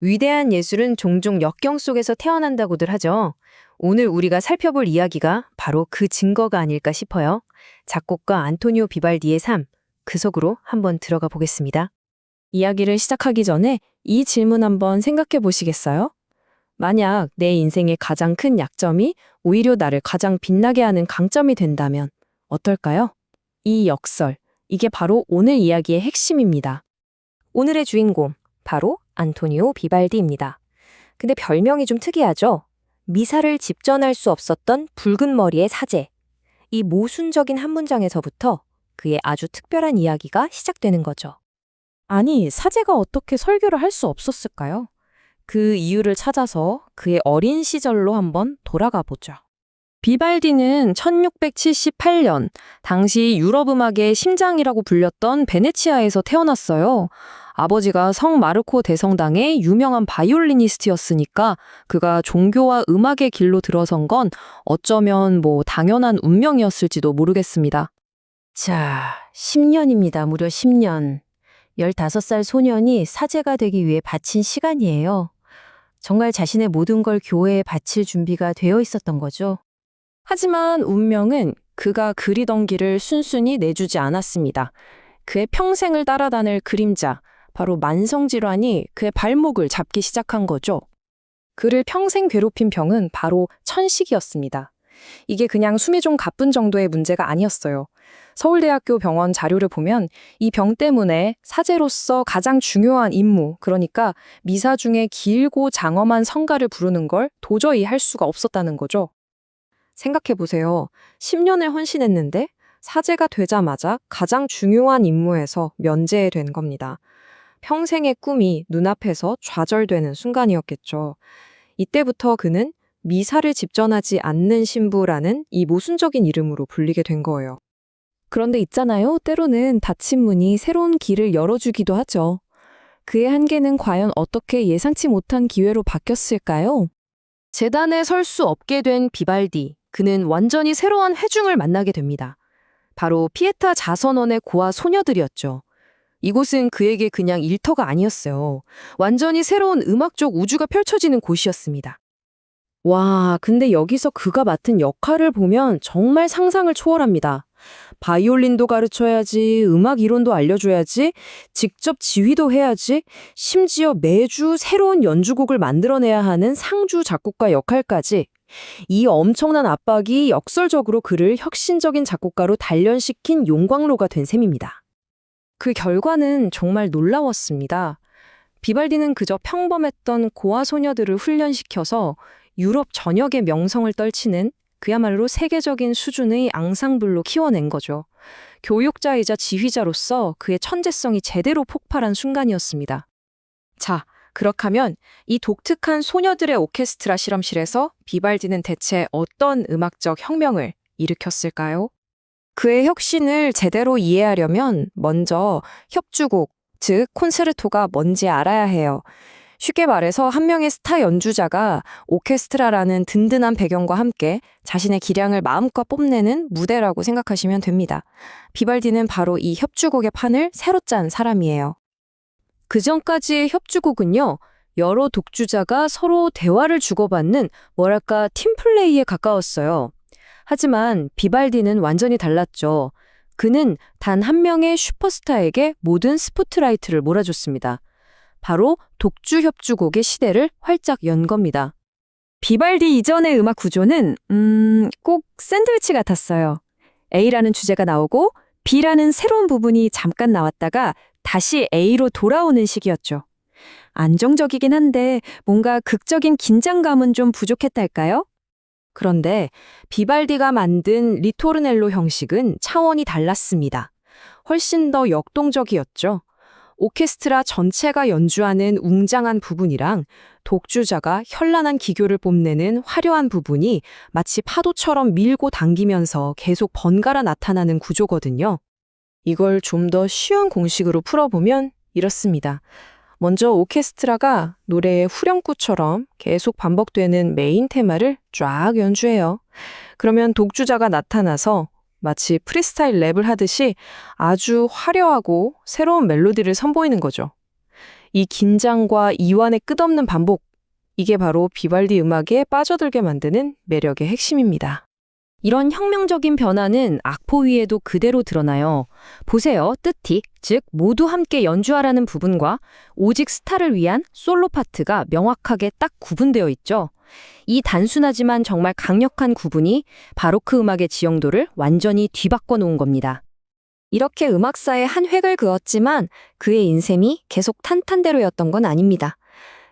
위대한 예술은 종종 역경 속에서 태어난다고들 하죠. 오늘 우리가 살펴볼 이야기가 바로 그 증거가 아닐까 싶어요. 작곡가 안토니오 비발디의 삶, 그 속으로 한번 들어가 보겠습니다. 이야기를 시작하기 전에 이 질문 한번 생각해 보시겠어요? 만약 내 인생의 가장 큰 약점이 오히려 나를 가장 빛나게 하는 강점이 된다면 어떨까요? 이 역설, 이게 바로 오늘 이야기의 핵심입니다. 오늘의 주인공, 바로 안토니오 비발디입니다. 근데 별명이 좀 특이하죠? 미사를 집전할 수 없었던 붉은 머리의 사제. 이 모순적인 한 문장에서부터 그의 아주 특별한 이야기가 시작되는 거죠. 아니, 사제가 어떻게 설교를 할 수 없었을까요? 그 이유를 찾아서 그의 어린 시절로 한번 돌아가 보죠. 비발디는 1678년, 당시 유럽 음악의 심장이라고 불렸던 베네치아에서 태어났어요. 아버지가 성 마르코 대성당의 유명한 바이올리니스트였으니까 그가 종교와 음악의 길로 들어선 건 어쩌면 당연한 운명이었을지도 모르겠습니다. 자, 10년입니다. 무려 10년. 15살 소년이 사제가 되기 위해 바친 시간이에요. 정말 자신의 모든 걸 교회에 바칠 준비가 되어 있었던 거죠. 하지만 운명은 그가 그리던 길을 순순히 내주지 않았습니다. 그의 평생을 따라다닐 그림자, 바로 만성질환이 그의 발목을 잡기 시작한 거죠. 그를 평생 괴롭힌 병은 바로 천식이었습니다. 이게 그냥 숨이 좀 가쁜 정도의 문제가 아니었어요. 서울대학교 병원 자료를 보면 이 병 때문에 사제로서 가장 중요한 임무, 그러니까 미사 중에 길고 장엄한 성가를 부르는 걸 도저히 할 수가 없었다는 거죠. 생각해보세요. 10년을 헌신했는데 사제가 되자마자 가장 중요한 임무에서 면제된 겁니다. 평생의 꿈이 눈앞에서 좌절되는 순간이었겠죠. 이때부터 그는 미사를 집전하지 않는 신부라는 이 모순적인 이름으로 불리게 된 거예요. 그런데 있잖아요. 때로는 닫힌 문이 새로운 길을 열어주기도 하죠. 그의 한계는 과연 어떻게 예상치 못한 기회로 바뀌었을까요? 재단에 설 수 없게 된 비발디. 그는 완전히 새로운 회중을 만나게 됩니다. 바로 피에타 자선원의 고아 소녀들이었죠. 이곳은 그에게 그냥 일터가 아니었어요. 완전히 새로운 음악적 우주가 펼쳐지는 곳이었습니다. 와, 근데 여기서 그가 맡은 역할을 보면 정말 상상을 초월합니다. 바이올린도 가르쳐야지, 음악 이론도 알려줘야지, 직접 지휘도 해야지, 심지어 매주 새로운 연주곡을 만들어내야 하는 상주 작곡가 역할까지. 이 엄청난 압박이 역설적으로 그를 혁신적인 작곡가로 단련시킨 용광로가 된 셈입니다. 그 결과는 정말 놀라웠습니다. 비발디는 그저 평범했던 고아 소녀들을 훈련시켜서 유럽 전역의 명성을 떨치는 그야말로 세계적인 수준의 앙상블로 키워낸 거죠. 교육자이자 지휘자로서 그의 천재성이 제대로 폭발한 순간이었습니다. 자, 그렇다면 이 독특한 소녀들의 오케스트라 실험실에서 비발디는 대체 어떤 음악적 혁명을 일으켰을까요? 그의 혁신을 제대로 이해하려면 먼저 협주곡, 즉 콘체르토가 뭔지 알아야 해요. 쉽게 말해서 한 명의 스타 연주자가 오케스트라라는 든든한 배경과 함께 자신의 기량을 마음껏 뽐내는 무대라고 생각하시면 됩니다. 비발디는 바로 이 협주곡의 판을 새로 짠 사람이에요. 그 전까지의 협주곡은요, 여러 독주자가 서로 대화를 주고받는 뭐랄까 팀플레이에 가까웠어요. 하지만 비발디는 완전히 달랐죠. 그는 단 한 명의 슈퍼스타에게 모든 스포트라이트를 몰아줬습니다. 바로 독주 협주곡의 시대를 활짝 연 겁니다. 비발디 이전의 음악 구조는 꼭 샌드위치 같았어요. A라는 주제가 나오고 B라는 새로운 부분이 잠깐 나왔다가 다시 A로 돌아오는 식이었죠. 안정적이긴 한데 뭔가 극적인 긴장감은 좀 부족했달까요? 그런데 비발디가 만든 리토르넬로 형식은 차원이 달랐습니다. 훨씬 더 역동적이었죠. 오케스트라 전체가 연주하는 웅장한 부분이랑 독주자가 현란한 기교를 뽐내는 화려한 부분이 마치 파도처럼 밀고 당기면서 계속 번갈아 나타나는 구조거든요. 이걸 좀 더 쉬운 공식으로 풀어보면 이렇습니다. 먼저 오케스트라가 노래의 후렴구처럼 계속 반복되는 메인 테마를 쫙 연주해요. 그러면 독주자가 나타나서 마치 프리스타일 랩을 하듯이 아주 화려하고 새로운 멜로디를 선보이는 거죠. 이 긴장과 이완의 끝없는 반복, 이게 바로 비발디 음악에 빠져들게 만드는 매력의 핵심입니다. 이런 혁명적인 변화는 악보 위에도 그대로 드러나요. 보세요. 뜻이, 즉 모두 함께 연주하라는 부분과 오직 스타를 위한 솔로 파트가 명확하게 딱 구분되어 있죠. 이 단순하지만 정말 강력한 구분이 바로크 음악의 지형도를 완전히 뒤바꿔 놓은 겁니다. 이렇게 음악사에 한 획을 그었지만 그의 인생이 계속 탄탄대로였던 건 아닙니다.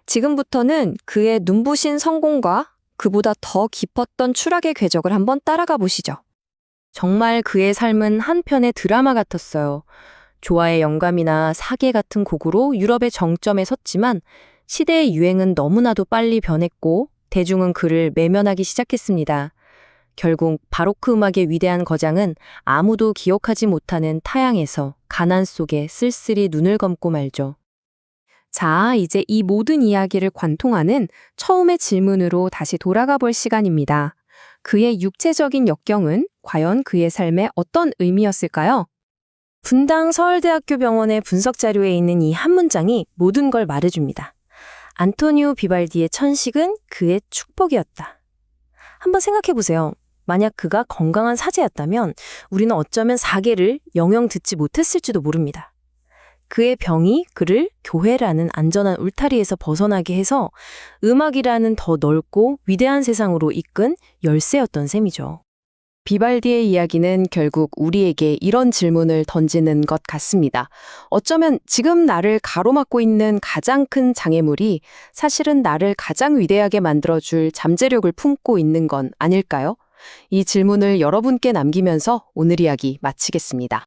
지금부터는 그의 눈부신 성공과 그보다 더 깊었던 추락의 궤적을 한번 따라가 보시죠. 정말 그의 삶은 한편의 드라마 같았어요. 조화의 영감이나 사계 같은 곡으로 유럽의 정점에 섰지만 시대의 유행은 너무나도 빨리 변했고 대중은 그를 외면하기 시작했습니다. 결국 바로크 음악의 위대한 거장은 아무도 기억하지 못하는 타향에서 가난 속에 쓸쓸히 눈을 감고 말죠. 자, 이제 이 모든 이야기를 관통하는 처음의 질문으로 다시 돌아가 볼 시간입니다. 그의 육체적인 역경은 과연 그의 삶에 어떤 의미였을까요? 분당 서울대학교 병원의 분석 자료에 있는 이 한 문장이 모든 걸 말해줍니다. 안토니오 비발디의 천식은 그의 축복이었다. 한번 생각해 보세요. 만약 그가 건강한 사제였다면 우리는 어쩌면 사계를 영영 듣지 못했을지도 모릅니다. 그의 병이 그를 교회라는 안전한 울타리에서 벗어나게 해서 음악이라는 더 넓고 위대한 세상으로 이끈 열쇠였던 셈이죠. 비발디의 이야기는 결국 우리에게 이런 질문을 던지는 것 같습니다. 어쩌면 지금 나를 가로막고 있는 가장 큰 장애물이 사실은 나를 가장 위대하게 만들어줄 잠재력을 품고 있는 건 아닐까요? 이 질문을 여러분께 남기면서 오늘 이야기 마치겠습니다.